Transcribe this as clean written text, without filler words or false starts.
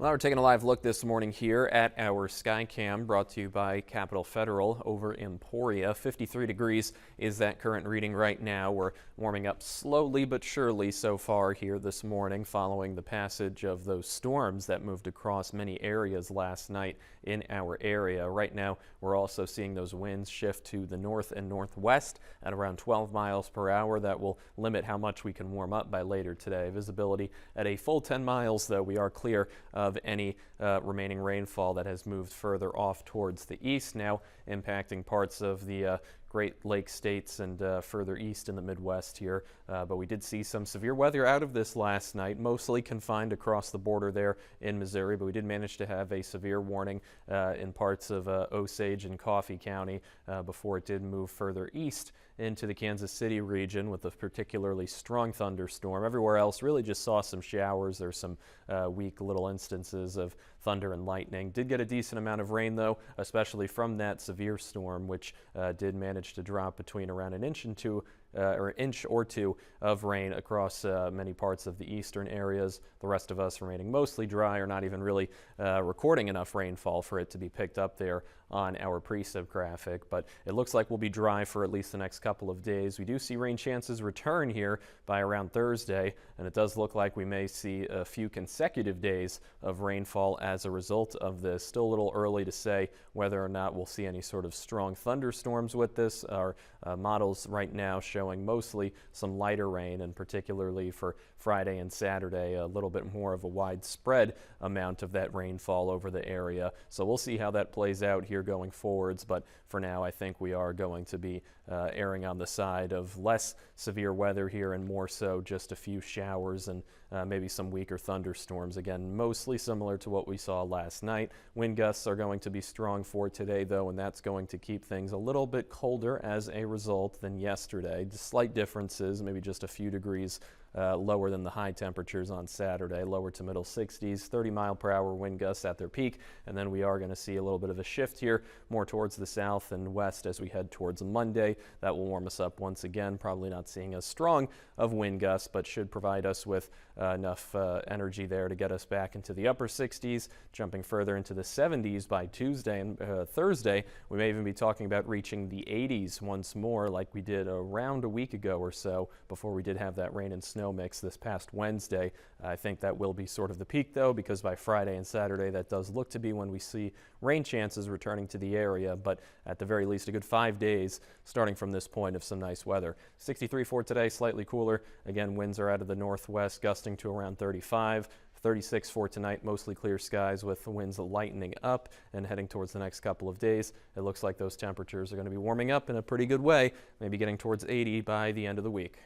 Well, we're taking a live look this morning here at our Skycam, brought to you by Capital Federal over Emporia. 53 degrees is that current reading right now. We're warming up slowly but surely so far here this morning, following the passage of those storms that moved across many areas last night in our area. Right now, we're also seeing those winds shift to the north and northwest at around 12 miles per hour. That will limit how much we can warm up by later today. Visibility at a full 10 miles, though. We are clear of any remaining rainfall that has moved further off towards the east, now impacting parts of the Great Lakes states and further east in the Midwest here. But we did see some severe weather out of this last night, mostly confined across the border there in Missouri, but we did manage to have a severe warning in parts of Osage and Coffee County before it did move further east into the Kansas City region with a particularly strong thunderstorm. Everywhere else really just saw some showers. There's some weak little instances of thunder and lightning. Did get a decent amount of rain, though, especially from that severe storm, which did manage to drop between around an inch or two of rain across many parts of the eastern areas. The rest of us remaining mostly dry, or not even really recording enough rainfall for it to be picked up there on our precip graphic. But it looks like we'll be dry for at least the next couple of days. We do see rain chances return here by around Thursday, and it does look like we may see a few consecutive days of rainfall as a result of this. Still a little early to say whether or not we'll see any sort of strong thunderstorms with this. Our models right now showing mostly some lighter rain, and particularly for Friday and Saturday, a little bit more of a widespread amount of that rainfall over the area. So we'll see how that plays out here going forwards, but for now I think we are going to be erring on the side of less severe weather here, and more so just a few showers and maybe some weaker thunderstorms. Again, mostly similar to what we saw last night. Wind gusts are going to be strong for today, though, and that's going to keep things a little bit colder as a result than yesterday. Just slight differences, maybe just a few degrees lower than the high temperatures on Saturday, lower to middle 60s, 30-mile-per-hour wind gusts at their peak, and then we are going to see a little bit of a shift here more towards the south and west as we head towards Monday. That will warm us up once again, probably not seeing as strong of wind gusts, but should provide us with enough energy there to get us back into the upper 60s, jumping further into the 70s by Tuesday and Thursday. We may even be talking about reaching the 80s once more, like we did around a week ago or so, before we did have that rain and snow mix this past Wednesday. I think that will be sort of the peak, though, because by Friday and Saturday that does look to be when we see rain chances returning to the area, but at the very least a good 5 days starting from this point of some nice weather. 63 for today, slightly cooler. Again, winds are out of the northwest, gusting to around 35. 36 for tonight, mostly clear skies with the winds lightening up and heading towards the next couple of days. It looks like those temperatures are going to be warming up in a pretty good way, maybe getting towards 80 by the end of the week.